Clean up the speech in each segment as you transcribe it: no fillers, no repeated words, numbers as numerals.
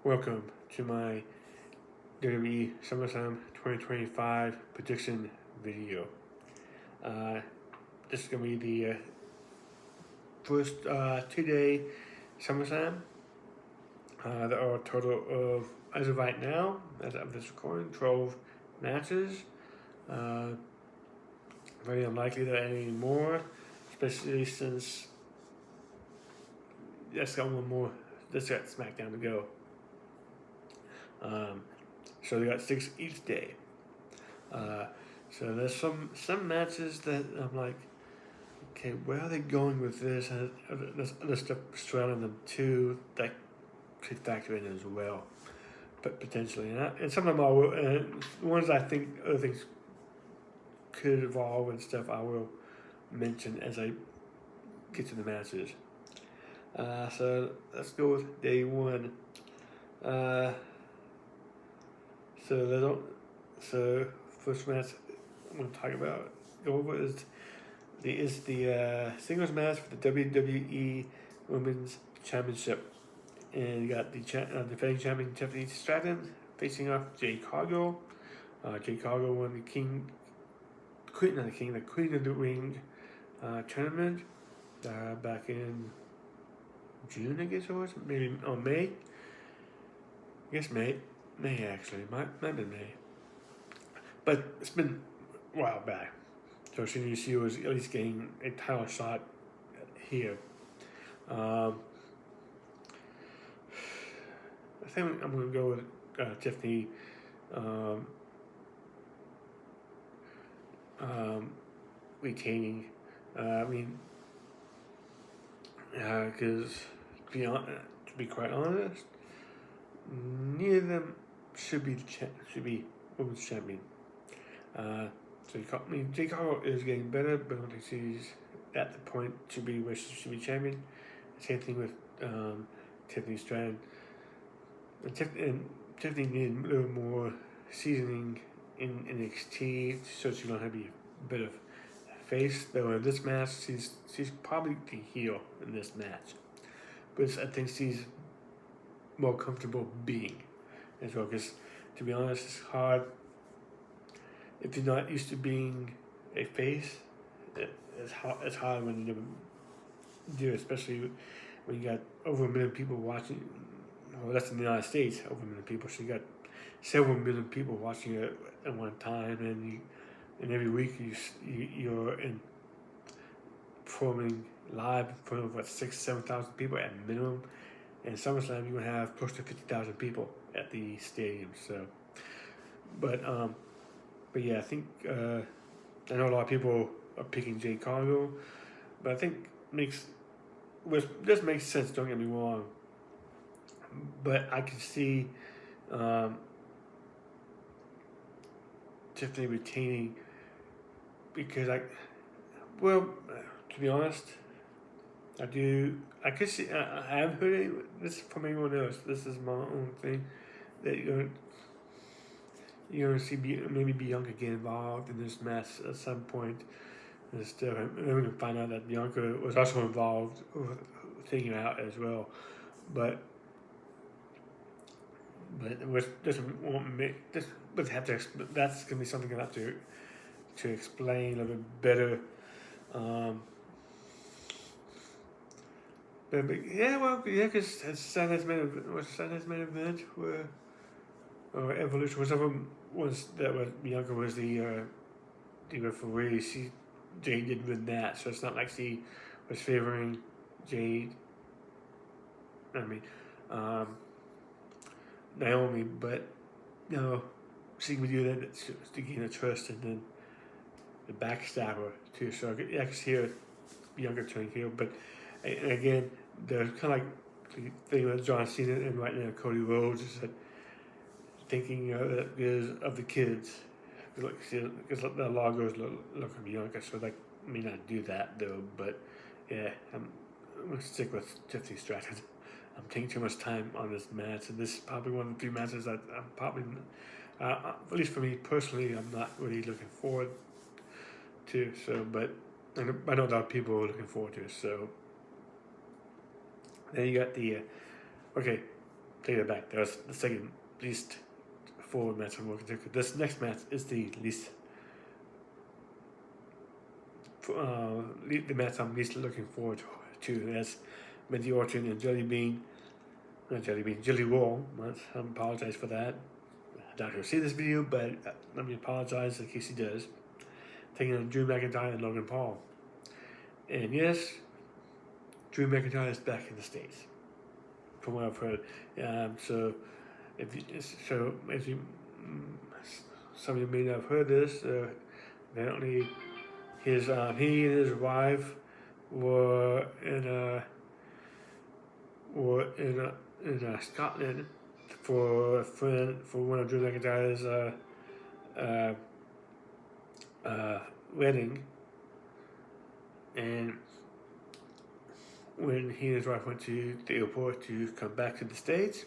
Welcome to my WWE SummerSlam 2025 prediction video. This is going to be the first 2-day SummerSlam. There are a total of, as of right now, as of this recording, 12 matches. Very unlikely to add any more, especially since that's got one more. That's got SmackDown to go. So they got 6 each day. So there's some matches that I'm like, okay, where are they going with this? And there's other stuff surrounding them too that could factor in as well, but potentially. And some of them I will, and the ones I think other things could evolve and stuff I will mention as I get to the matches. So let's go with day one. So first match I'm going to talk about, go over is the singles match for the WWE Women's Championship, and you got the defending champion Tiffany Stratton facing off Jade Cargill. Jade Cargill won the Queen of the Ring tournament back in June, I guess it was, maybe on May. I guess May actually, might have been May, but it's been a while back. So she was at least getting a title shot here. I think I'm going to go with Tiffany retaining. Because to be quite honest, neither of them should be women's champion. Jade Cargill is getting better, but I don't think she's at the point to be where she should be champion. Same thing with Tiffany Stratton. And Tiffany needed a little more seasoning in NXT, so she's going to be a bit of face. Though in this match, she's probably the heel in this match, but I think she's more comfortable being as well. Because to be honest, it's hard if you're not used to being a face. It's hard when you never do, especially when you got over 1 million people watching. Well, that's in the United States, over 1 million people. So you got several million people watching it at one time, and every week you're in performing live in front of 6,000-7,000 people at minimum. And SummerSlam, you're gonna have close to 50,000 people at the stadium. So, but yeah, I think I know a lot of people are picking Jade Cargill, but I think this makes sense. Don't get me wrong, but I can see Tiffany retaining because to be honest, I could see. I haven't heard this from anyone else. This is my own thing that you're gonna see maybe Bianca get involved in this match at some point and stuff. And we're gonna find out that Bianca was also involved with taking it out as well. But this won't make this. But that's gonna be something I have to explain a little bit better. Because Saturday's main event or Evolution, whichever was Bianca was the referee. Jade did win that, so it's not like she was favoring Jade. Naomi, but she would do that to gain her trust, and then the backstabber too. So I can see Bianca turning heel, but. And again, there's kind of like the thing with John Cena and right now Cody Rhodes is that thinking of the kids, because the logos look at Bianca, so they may not do that though. But yeah, I'm gonna stick with Tiffany Stratton. I'm taking too much time on this match, and this is probably one of the few matches that I'm probably, at least for me personally, I'm not really looking forward to. So, but I know a lot of people are looking forward to it. So. Then you got the take it back. That was the second least forward match I'm looking to. This next match is the least. The match I'm least looking forward to. That's Minty Orton and Jelly Roll. I apologize for that. I doubt he'll see this video, but let me apologize in case he does. Taking on Drew McIntyre and Logan Paul. And yes, Drew McIntyre is back in the States, from what I've heard. So, as you, some of you may not have heard this. Apparently, he and his wife were in Scotland for one of Drew McIntyre's wedding, and when he and his wife went to the airport to come back to the States,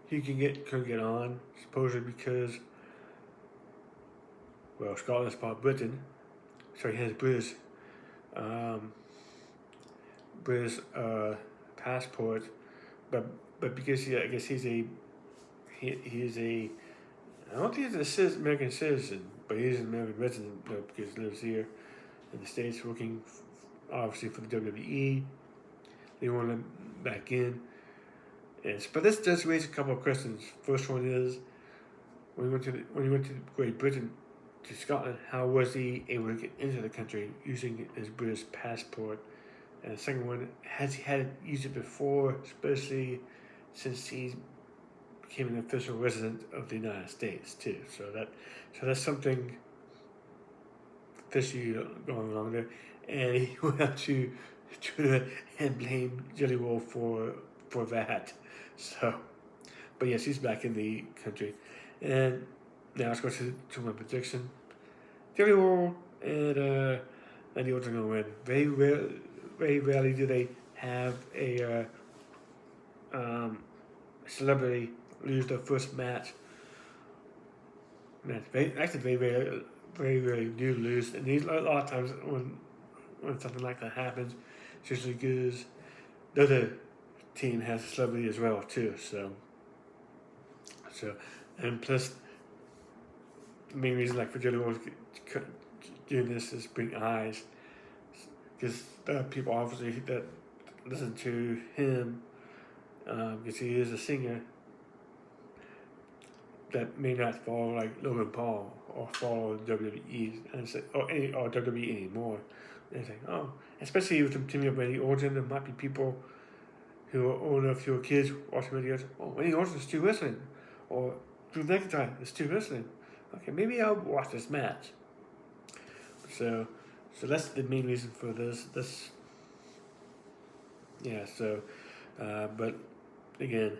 he couldn't get on, supposedly because, well, Scotland's part of Britain, so he has British passport, but because I guess he's a I don't think he's an American citizen, but he's an American resident because he lives here in the States, working obviously for the WWE. They want him back in. But this does raise a couple of questions. First one is, when he went to Great Britain, to Scotland, how was he able to get into the country using his British passport? And the second one, has he had used it before, especially since he became an official resident of the United States too? So that's something fishy going on there. And he went out to Twitter and blame Jelly Roll for that. So, but yes, he's back in the country. And now let's go to my prediction. Jelly Roll and Randy Orton are going to win. Very rarely do they have a celebrity lose their first match. Very rarely do lose. And a lot of times when something like that happens, it's usually because the other team has a celebrity as well too. So and plus, the main reason like for Jelly Roll doing this is bring eyes, because there are people obviously that listen to him, because he is a singer, that may not follow like Logan Paul or follow WWE or WWE anymore. And say, oh, especially with him teaming up Randy Orton, there might be people who are old enough, who are kids watching videos. Oh, Randy Orton is still wrestling, or Drew McIntyre is still wrestling. Okay, maybe I'll watch this match. So that's the main reason for this. But again,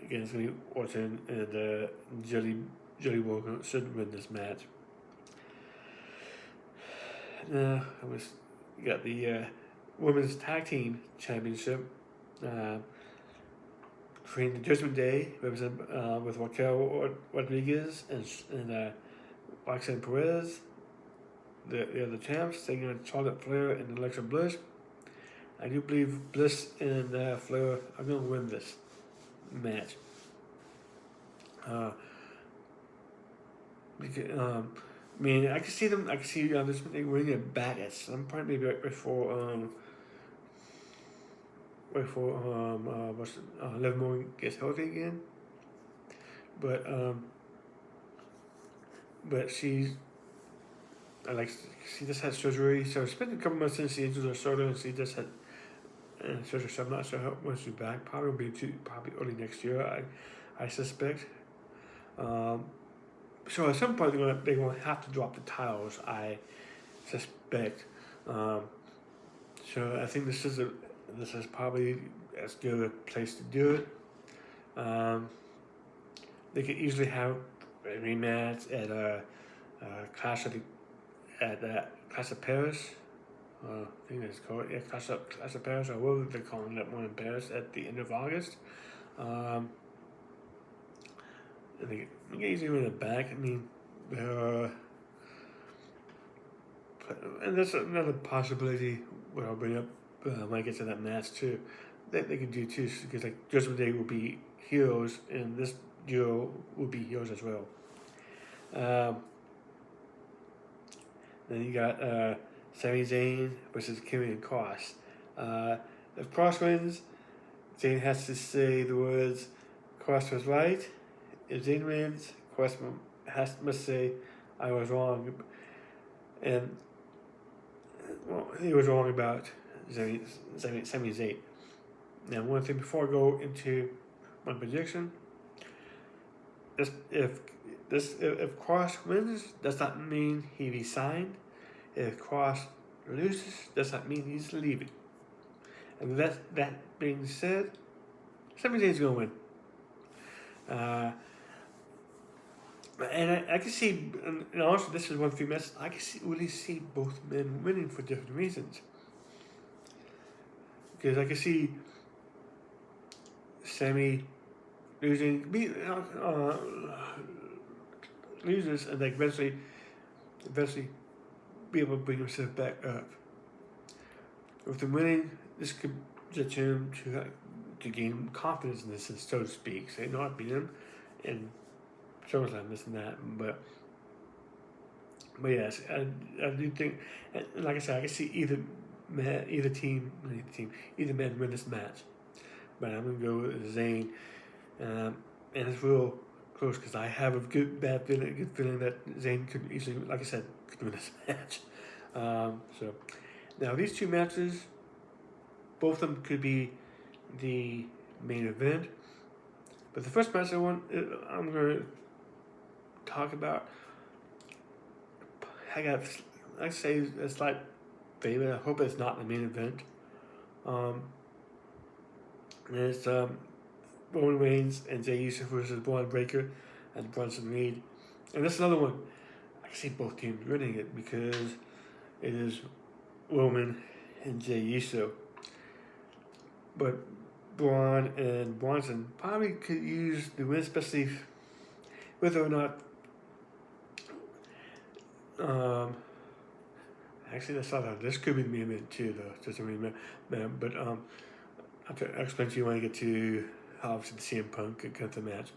it's going to be Orton and Jelly Roll should win this match. We got the Women's Tag Team Championship. Between the Judgment Day, represented with Raquel Rodriguez and Roxanne Perez. The other champs, taking on Charlotte Flair and Alexa Bliss. I do believe Bliss and Flair are going to win this match. I can see them. I can see this winning it back at some point, maybe right before Liv Morgan gets healthy again. But she just had surgery, so it's been a couple months since she injured her shoulder, and she just had surgery. So I'm not sure when she's back. Probably will be probably early next year, I suspect. So at some point they're going to have to drop the titles, I suspect. So I think this is probably as good a place to do it. They could easily have a rematch at Clash of Paris. I think that's called Clash of Paris, or whatever they're calling that one in Paris at the end of August. They can easily win it back. I mean, and that's another possibility what I'll bring up when I get to that match too. that they can do too, because like Judgment Day will be heroes, and this duo will be heroes as well. Then you got Sami Zayn versus Karrion Kross. If Kross wins, Zayn has to say the words "Kross was right." If Zayn wins, Kross must say "I was wrong," and well, he was wrong about Sami Zayn. Now, one thing before I go into my prediction, if Kross wins, does not mean he resigned. If Kross loses, does not mean he's leaving. And that being said, Sami Zayn's going to win. And I can see, and also this is one few matches, I can really see both men winning for different reasons. Because I can see Sami losing, loses, and like eventually be able to bring himself back up. With the winning, this could get him to gain confidence in this, so to speak. Say, no, I beat him in SummerSlam, this and that. But yes, I do think, like I said, I can see either man win this match. But I'm gonna go with Zayn, and it's real close because I have a good feeling that Zayn could easily, like I said, could win this match. So now these two matches, both of them could be the main event. But the first match I'm going to talk about, I'd say a slight favorite. I hope it's not the main event. And it's Roman Reigns and Jey Uso versus Braun Breaker and Bronson Reed. And that's another one. I can see both teams winning it because it is Roman and Jey Uso. But Braun and Bronson probably could use the win, especially whether or not. Actually, that's not. This could be the main event too, though. Just a main event. But I'll explain to you when I get to obviously the CM Punk Gunther match.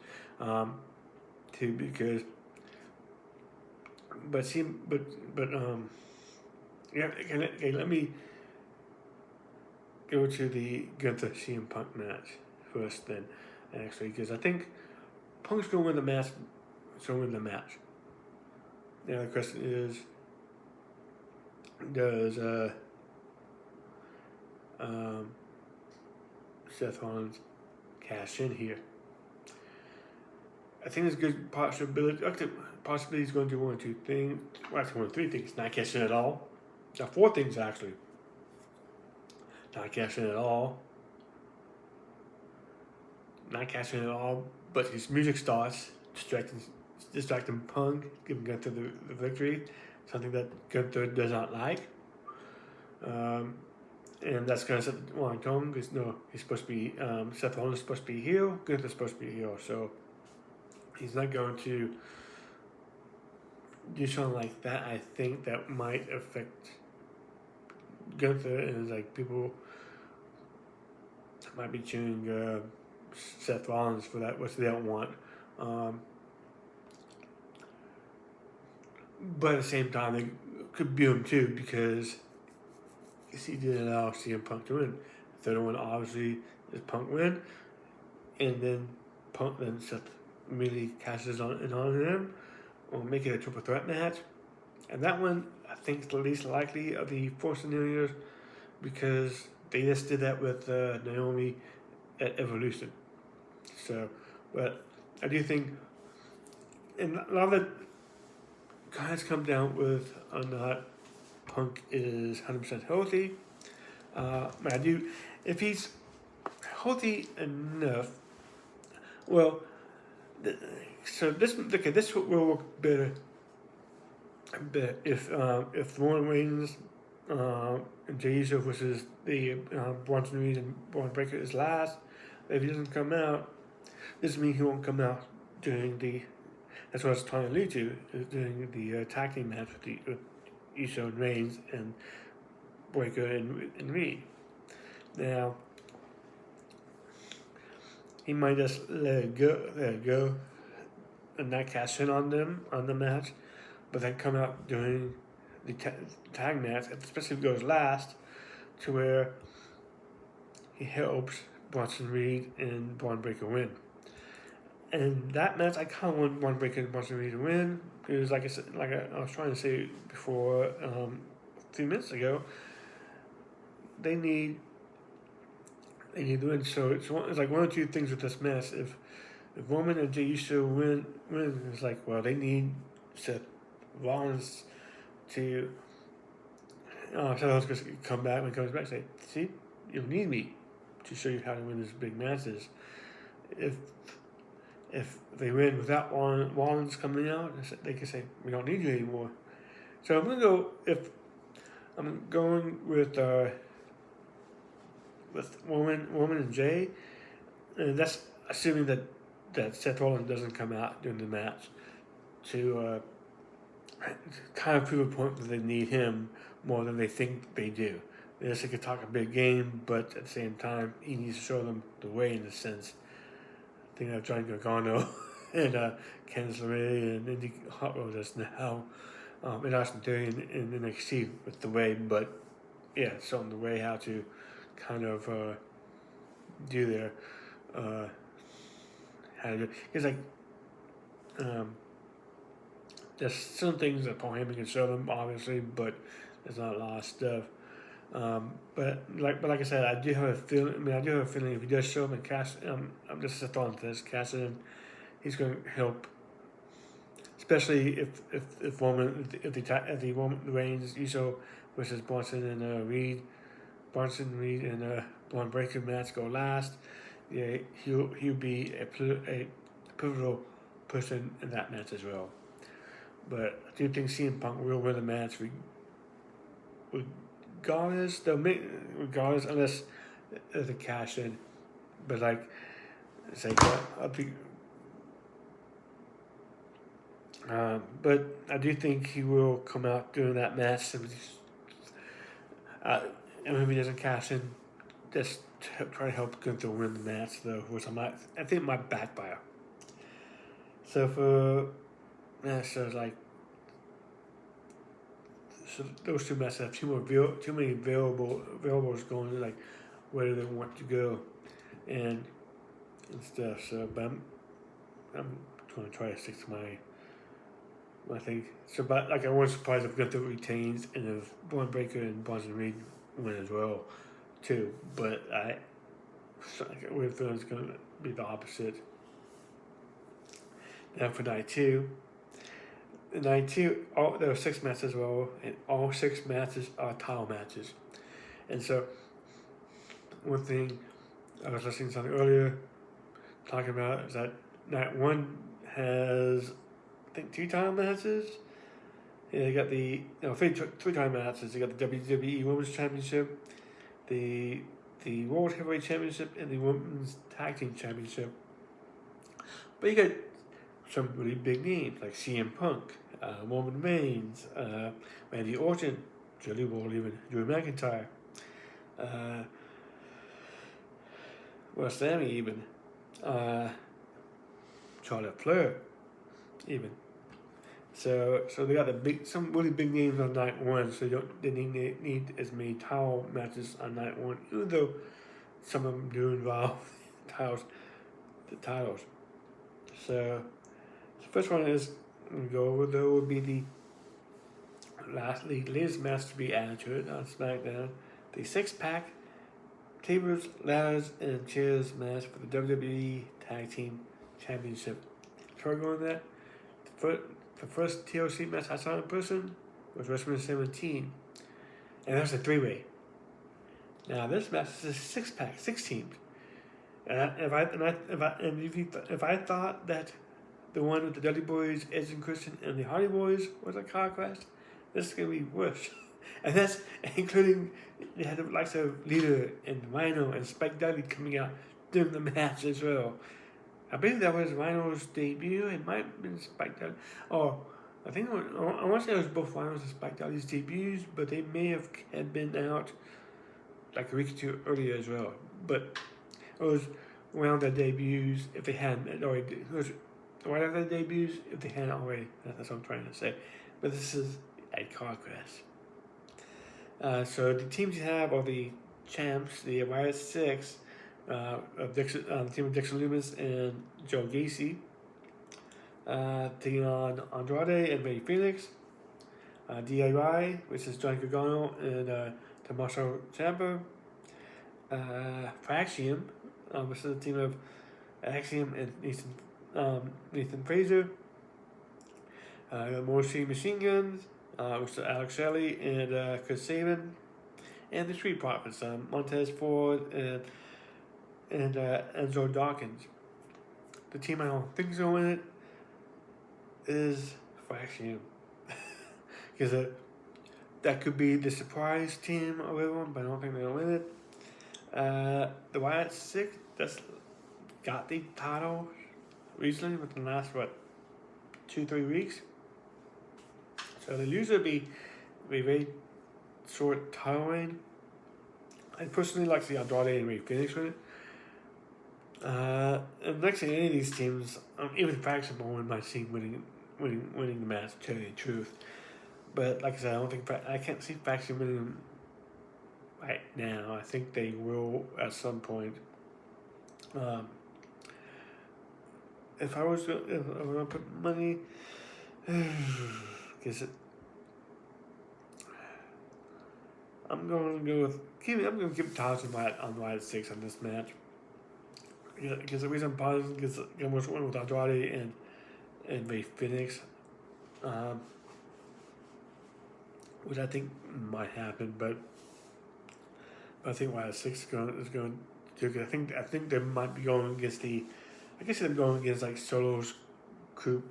Too, because. Yeah. Okay, let me go to the Gunther CM Punk match first, then, actually, because I think Punk's going to win the match. Now the question is, does Seth Rollins cash in here? I think there's a good possibility. Possibly he's going to do one or two things. Well, actually, one of three things. Not cash in at all. Now, four things actually. Not cashing at all. Not cashing at all, but his music starts distracting Punk, giving Gunther the victory, something that Gunther does not like. And that's going to set the wrong tone because he's supposed to be, Seth Rollins is supposed to be a heel, Gunther's supposed to be a heel, so he's not going to do something like that. I think that might affect Gunther, and it's like people might be cheering Seth Rollins for that, which they don't want. But at the same time, they could boo him too because he didn't allow CM Punk to win. The third one obviously is Punk win, and then Seth really cashes on him, or make it a triple threat match. And that one, I think, is the least likely of the four scenarios because they just did that with Naomi at Evolution. So, but I do think, and a lot of it guys come down with not Punk is 100% healthy. I do, if he's healthy enough, well, so this will work better. But if Roman Reigns and Jey Uso versus the Bronson Reed and Braun Breaker is last, if he doesn't come out, this means he won't come out during the. That's what I was trying to allude to, during the tag team match with Uso and Reigns and Breaker and Reed. Now, he might just let it go, and not cash in on them on the match, but then come out during the tag match, especially if it goes last, to where he helps Bronson Reed and Braun Breaker win. And that match, I kind of want Braun Breaker and Bronson Reed to win because, like I said, I was trying to say before, 3 minutes ago, they need to win. So it's like one or two things with this match. If Roman and Jey Uso win, it's like, well, they need Seth Rollins to. Seth Rollins going to come back when he comes back and say, see, you don't need me to show you how to win these big matches. If they win without Rollins coming out, they can say, we don't need you anymore. So I'm going with Roman and Jey, and that's assuming that Seth Rollins doesn't come out during the match to kind of prove a point that they need him more than they think they do. Yes, he could talk a big game, but at the same time, he needs to show them the way in a sense. I think of Johnny Gargano and Candice LeRae and Indy Hot Rod just now in Austin Theory in NXT with the way, but yeah, showing the way how to kind of do their how to do. It's like there's some things that Paul Heyman can show them, obviously, but there's not a lot of stuff. But like I said, I do have a feeling. If he does show up and cash, I'm just set on this cash in. He's going to help, especially if the Reigns Uso versus Bronson and Reed and Braun Breaker match go last. Yeah, he'll be a pivotal person in that match as well. But I do think CM Punk will win the match. Regardless, unless there's a cash in. But it's like I'll be. But I do think he will come out during that match. And if he doesn't cash in, just try to help Gunther win the match, though, which I think might backfire. So so those two matches have too many variables going, like where do they want to go and stuff. So, but I'm going to try to stick to my thing. So, but I wasn't surprised if Gunther retains and if Braun Breaker and Bronson Reed win as well, too. But I weird feeling it's going to be the opposite. Now for night two. Night two, there were 6 matches as well, and all 6 matches are title matches. And so, one thing I was listening to something earlier talking about is that night 1 has, I think, 2 title matches. Yeah, they got three title matches. They got the WWE Women's Championship, the World Heavyweight Championship, and the Women's Tag Team Championship. But you got some really big names like CM Punk, Roman Reigns, Randy Orton, Jody Wall, even Drew McIntyre, Sammy, even Charlotte Flair, even. So they got some really big names on night 1. So they need as many title matches on night 1, even though some of them do involve the titles. So the first one is we go over, though, would be the latest match to be added to it on SmackDown, the 6-pack tables, ladders, and chairs match for the WWE Tag Team Championship. Before going to that, the first TLC match I saw in person was WrestleMania 17, and that was a 3-way. Now this match is a 6-pack, 6 teams. And if I thought that the one with the Dudley Boys, Edge and Christian, and the Hardy Boys was a car crash, this is gonna be worse. And that's including they had the likes of Lita and Rhino and Spike Dudley coming out during the match as well. I believe that was Rhino's debut. It might have been Spike Dudley. I want to say it was both Rhino's and Spike Dudley's debuts, but they may have had been out like a week or 2 earlier as well. But it was around their debuts if they hadn't already. Right after their debuts if they hadn't already. That's what I'm trying to say. But this is a car crash. So the teams you have are the champs, the Riot Six, of Dixon, the team of Dixon Loomis and Joe Gacy, taking on Andrade and Ray Phoenix. DIY, which is John Gargano and Tommaso Ciampa. Axiom, which is the team of Axiom and Nathan Fraser. Morrissey Machine Guns, which is Alex Shelley and Chris Sabin. And the Street Profits, Montez Ford and Enzo Dawkins. The team I don't think is going to win it is Axiom. Because that could be the surprise team of everyone, but I don't think they'll win it. The Riot Six that's got the title recently within the last 2-3 weeks. So the loser will be a very short title reign. I personally like to see Andrade and Ray Phoenix win it. And next to any of these teams, even Faction won my team winning the match. To tell you the truth. But like I said, I can't see Faction winning them right now. I think they will at some point. If I was going to put money, guess I'm going to go with. I'm going to give Todd on Riot 6 on this match. Because the reason I'm positive is I'm going to win with Andrade and Ray Phoenix. Which I think might happen, but I think Riot 6 is going to. I think they might be going against the. I guess they're going against like Solo's crew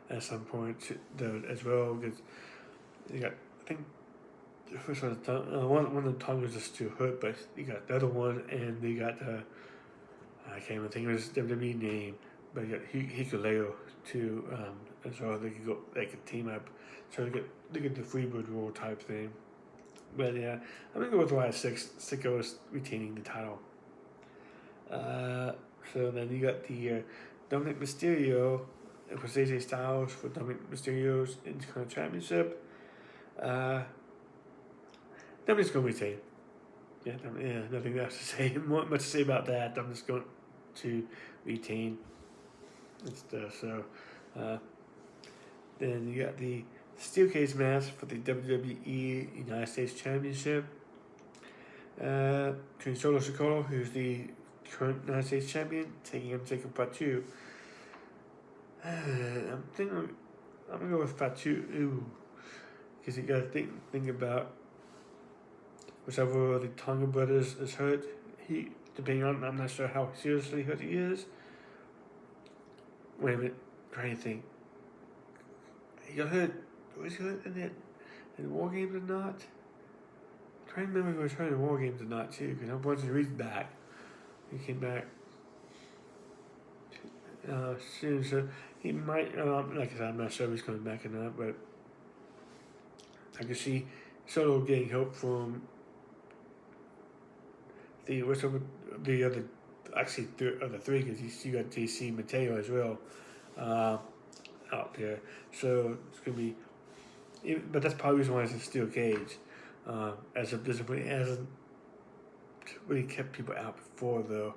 at some point as well. Because you got, I think the first one of the tongue was just too hurt, but you got the other one, and they got I can't even think of his WWE name, but you got Hikuleo too as well. They could team up. So they get the Freebird rule type thing. But yeah, I'm going to go with Riot 6. Sicko's retaining the title. So then you got the Dominic Mysterio for AJ Styles for Dominic Mysterio's Intercontinental Championship. Dominic's going to retain. Yeah, nothing else to say. Much to say about that. Dominic's going to retain and stuff. So then you got the Steel Cage match for the WWE United States Championship. Between Solo Sikoa, who's the current United States Champion, taking him to Fatu. I'm going to go with Fatu. Because you got to think about whichever of the Tonga brothers is hurt. Depending on, I'm not sure how seriously hurt he is. Wait a minute, trying to think. He got hurt. Was he hurt in War Games or not? I'm trying to remember if he was hurt in War Games or not too, because I'm watching the reason back. He came back soon, so he might. Like I said, I'm not sure if he's coming back or not, but I can see Solo getting help from the other. Actually, of the three, because you got JC Mateo as well out there, so it's gonna be. But that's probably the reason why it's a steel cage. As of discipline, it hasn't really kept people out before, though.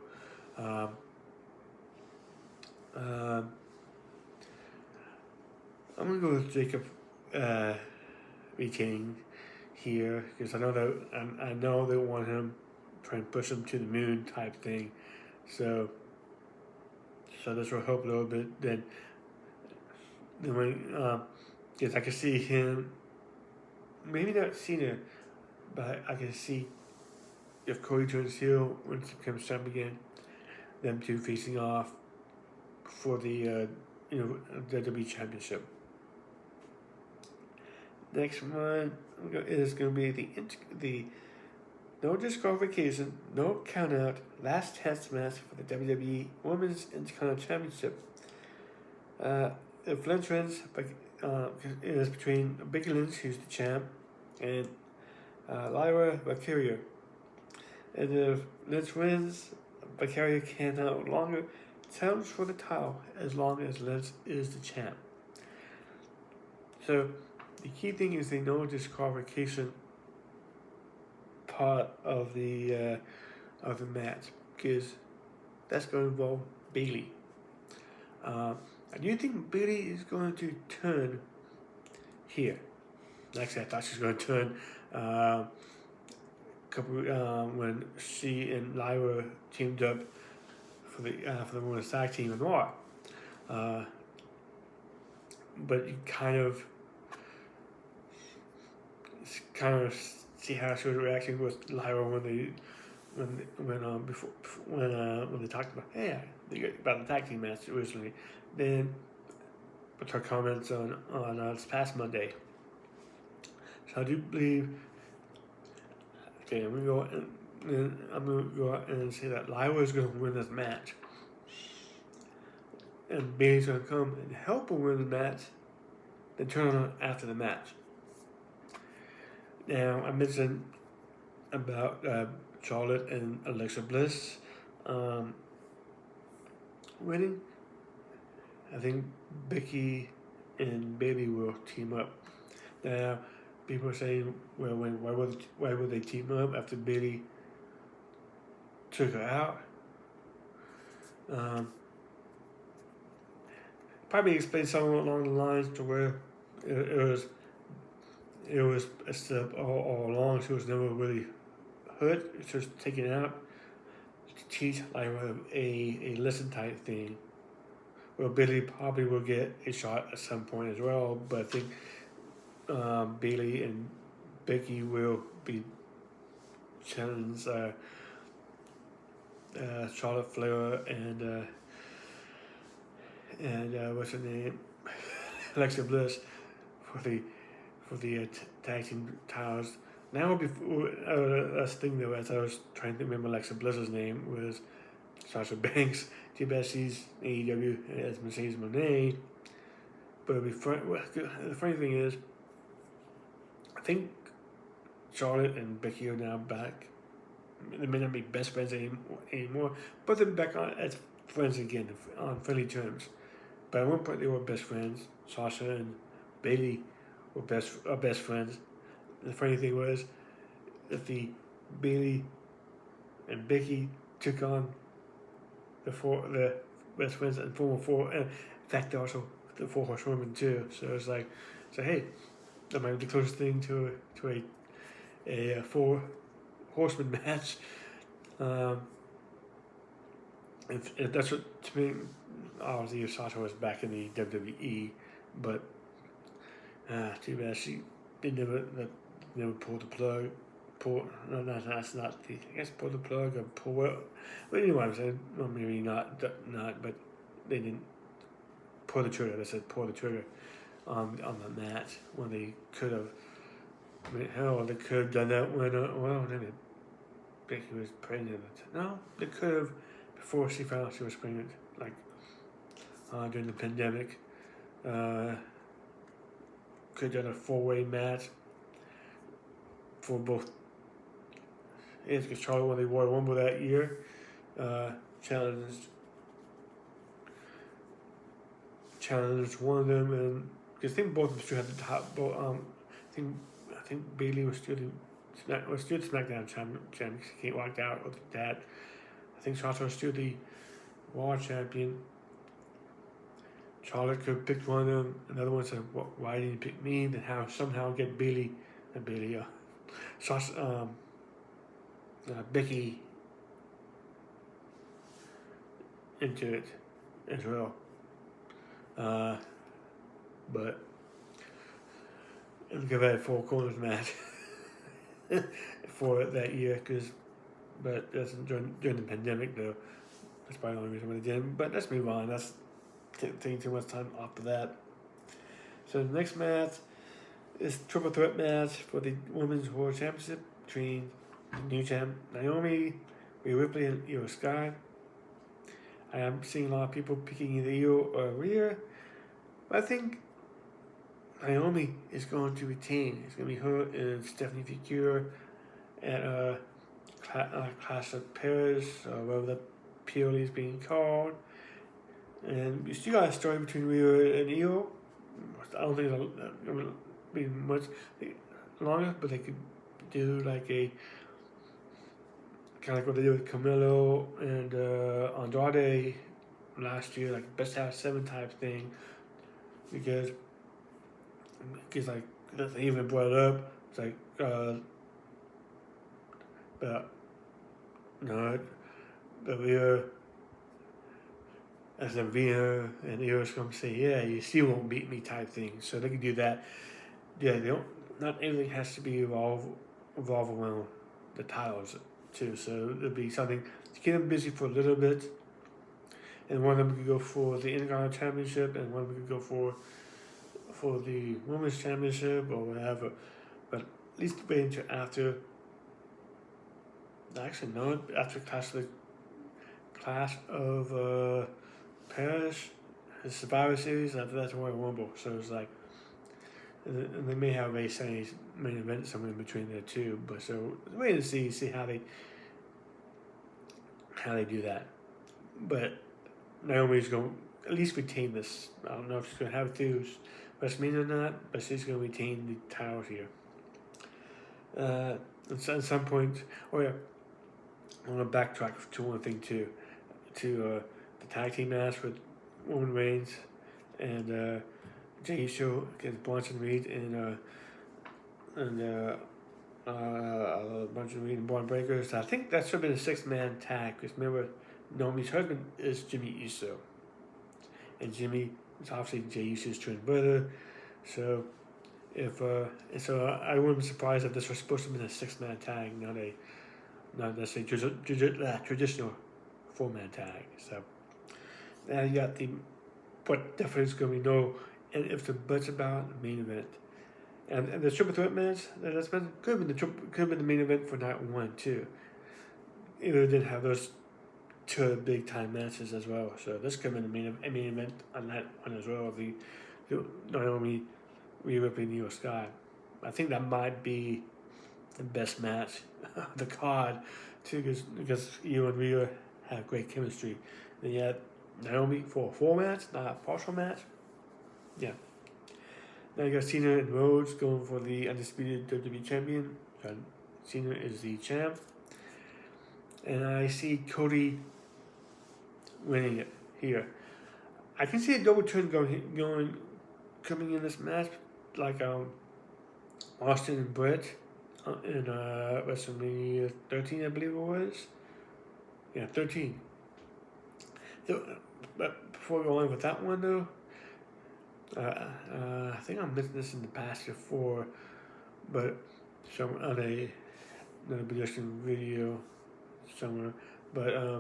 I'm gonna go with Jacob retaining here because I know they want him trying to push him to the moon type thing. So this will help a little bit. Then when yes, I can see him. Maybe not Cena, but I can see if Cody turns heel when it becomes champ again, them two facing off for the WWE Championship. Next one is going to be the no disqualification, no countout, last chance match for the WWE Women's Intercontinental Championship. If Lynch wins, it is between Becky Lynch, who's the champ, and Lyra Valkyria. And if Lynch wins, Victoria can no longer challenge for the title as long as Liz is the champ. So the key thing is the no disqualification part of the match, because that's going to involve Bailey. I do think Bailey is going to turn here. Actually, I thought she was going to turn when she and Lyra teamed up for the women's tag team in Raw. But you kind of see how she was reacting with Lyra when they talked about about the tag team match originally. Then with her comments on this past Monday. So I do believe. Okay, I'm gonna go out and say that Lyra is gonna win this match, and Bailey's gonna come and help her win the match, then turn on her after the match. Now I mentioned about Charlotte and Alexa Bliss winning. I think Becky and Bailey will team up. Now, people are saying, well, why would they team up after Bailey took her out? Probably explain something along the lines to where it was a step all along. She was never really hurt. It's just taken out to teach like a lesson type thing. Well, Bailey probably will get a shot at some point as well, but I think Bailey and Becky will be challenged Charlotte Flair and what's her name, Alexa Bliss for the tag team titles. Now before that's the thing though, as I was trying to remember Alexa Bliss's name was Sasha Banks. Too bad she's AEW as Mercedes Moné. But the funny thing is, I think Charlotte and Becky are now back. They may not be best friends anymore, but they're back as friends again on friendly terms. But at one point they were best friends. Sasha and Bailey were best friends. The funny thing was that the Bailey and Becky took on the best friends and former four, and in fact also the 4 Horsewomen too. So it's like, hey, that might be the closest thing to a 4 Horseman match. If that's what, to me, obviously if Sasha was back in the WWE, but too bad they never pulled the plug. That's not the, I guess pull the plug or pull it. But anyway, I'm saying, well, maybe not, but they didn't pull the trigger. They said pull the trigger on the match when they could have. I mean, hell, they could have done that when then Becky was pregnant. No, they could have before she found out she was pregnant, like during the pandemic. Could have done a 4-way match for both. Because Charlotte, when they won Rumble that year, challenged one of them, and because I think both of them still had the top. I think Bailey was still the SmackDown champion. She walked out with that. I think Sasha was still the Raw champion. Charlotte could have picked one of them. Another one said, "Why didn't you pick me?" Then somehow get Sasha. Becky into it as well. But give that 4 corners match for that year, but that's during the pandemic though. That's probably the only reason why they didn't. But let's move on. That's taking too much time off of that. So the next match is triple threat match for the Women's World Championship between the new champ Naomi, Rhea Ripley, and Io Sky. I am seeing a lot of people picking either Io or Rhea, but I think Naomi is going to retain. It's going to be her and Stephanie Figueroa at Clash of Paris, or whatever PLE is being called. And we still got a story between Rhea and Io. I don't think it'll be much longer, but they could do like a kind of like what they did with Camilo and Andrade last year, like best out of 7 type thing, because like they even brought it up. It's like but no, but Rhea as a Rhea and Io's gonna say, yeah, you still won't beat me type thing. So they can do that. Yeah, they don't. Not everything has to be revolve around the titles too. So it'll be something to keep them busy for a little bit. And one of them could go for the Intercontinental Championship, and one of them could go for the Women's Championship or whatever. But at least wait until after. Actually, no, after Clash of Paris, the Survivor Series. After that's Royal Rumble. So it's like. And they may have a Sunday main event somewhere in between there too, but so wait and see how they do that. But Naomi's going to at least retain this. I don't know if she's going to have it through WrestleMania or not, but she's going to retain the title here. At some point, I want to backtrack to one thing too, to the tag team match with Roman Reigns and Jey Uso against Bronson Reed and Bronson Reed and Braun Breakers. I think that should have been a 6-man tag because remember, Naomi's husband is Jimmy Uso, and Jimmy is obviously Jey Uso's twin brother. So I wouldn't be surprised if this was supposed to have been a 6-man tag, not necessarily traditional 4-man tag. So now you got but definitely is going to be no. And if the but's about the main event, and the triple threat match that's been could have been the main event for night 1 too. Either didn't have those 2 big time matches as well, so this could have been the main event on night 1 as well. The Naomi Rhea Ripley and Io Sky. I think that might be the best match of the card too, because Io and Rhea have great chemistry, and yet Naomi for a full match, not a partial match. Yeah. Now you got Cena and Rhodes going for the undisputed WWE champion. Cena is the champ. And I see Cody winning it here. I can see a double turn coming in this match, like Austin and Brett in WrestleMania 13, I believe it was. Yeah, 13. So, but before we go on with that one though, I think I mentioned this in the past before, but some on another production video somewhere. But I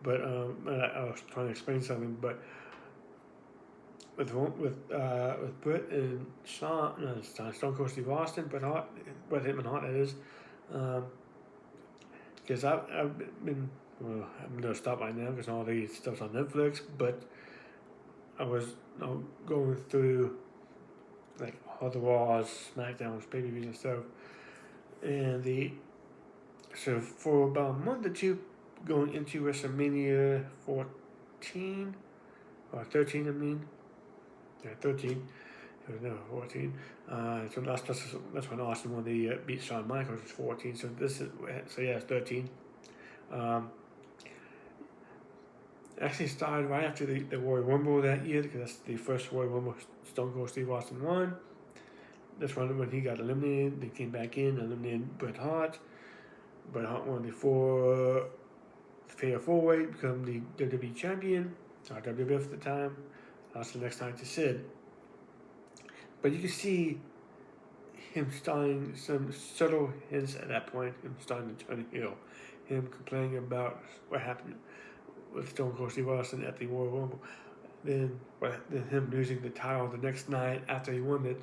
was trying to explain something. But with Britt and Stone Cold Steve Austin, Bret him and Hart, that is, because I've been. Well, I'm gonna stop right now because all these stuff's on Netflix, but I was going through like all the Raws, SmackDowns, pay-per-views and stuff, and so for about a month or 2 going into WrestleMania 14 or 13, I mean, yeah, 13. It was never 14. So that's when Austin won the beat Shawn Michaels was 14. So it's 13. Actually started right after the Royal Rumble that year, because that's the first Royal Rumble Stone Cold Steve Austin won. That's when he got eliminated. They came back in, eliminated Bret Hart. Bret Hart won the Fatal 4-Way, become the WWE champion, or WWF at the time. Lost the next time to Sid. But you can see him starting some subtle hints at that point, him starting to turn heel, him complaining about what happened with Stone Cold Steve Austin at the Royal Rumble. Then him losing the title the next night after he won it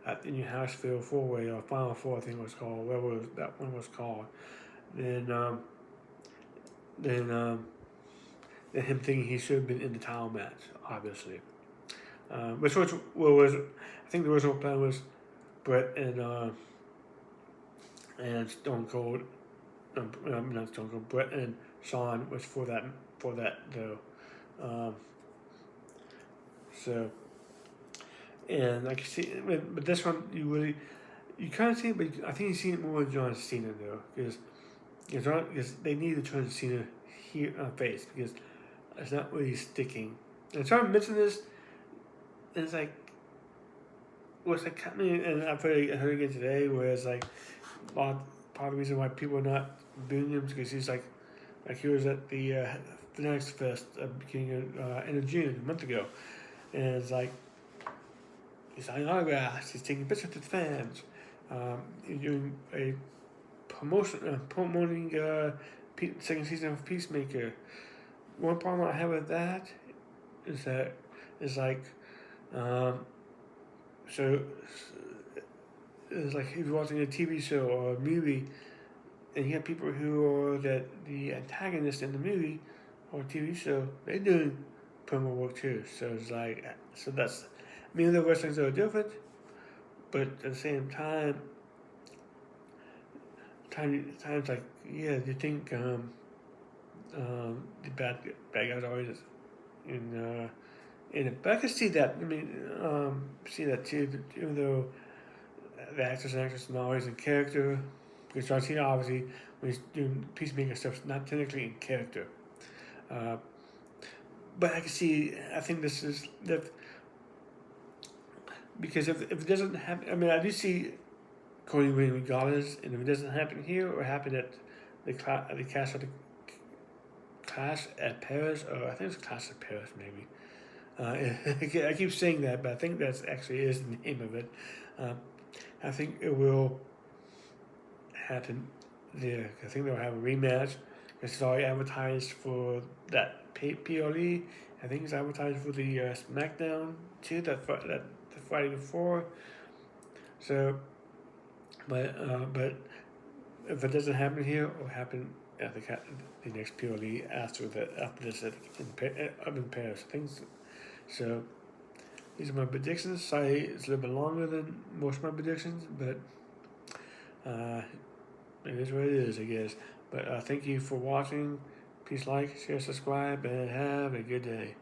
at the New Houseville 4-Way or Final 4, I think it was called, whatever that one was called. Then him thinking he should have been in the title match, obviously. Which was I think the original plan was Brett and Stone Cold, not Stone Cold, Brett and Sean was for that though. Um, so and like see, but this one you kind of see it, but I think you see it more with John Cena though, because they need the John Cena here face because it's not really sticking. And so I'm mentioning this, and it's like, what's like happening? And I've heard it again today, where it's like, part of the reason why people are not booing him is because he's like he was at the Fanatics Fest beginning of end of June, a month ago, and it's like he's signing autographs, he's taking pictures with fans, he's doing a promoting second season of Peacemaker. One problem I have with that is that it's like, so it's like if you're watching a TV show or a movie, and you have people who are the antagonist in the movie or TV show, they're doing promo work too. So it's like, so that's, I mean, the wrestlers are different, but at the same time, times like, yeah, you think the bad guys are always in it. But I can see that. I mean, see that too. Even though the actors and actresses are not always in character, because John Cena obviously when he's doing Peacemaker stuff, not technically in character. But I can see. I think this is the because if it doesn't happen, I mean, I do see Cody winning regardless, and if it doesn't happen here or happen at the Clash at Paris, or I think it's Clash at Paris maybe. I keep saying that, but I think that's actually is the name of it. I think it will happen there. I think they'll have a rematch. It's already advertised for that PLE. I think it's advertised for the SmackDown too. The Friday before. So, but if it doesn't happen here, it'll happen at the next PLE after this in Paris. I think so. So these are my predictions. Sorry, it's a little bit longer than most of my predictions, but it is what it is, I guess. But thank you for watching. Please like, share, subscribe, and have a good day.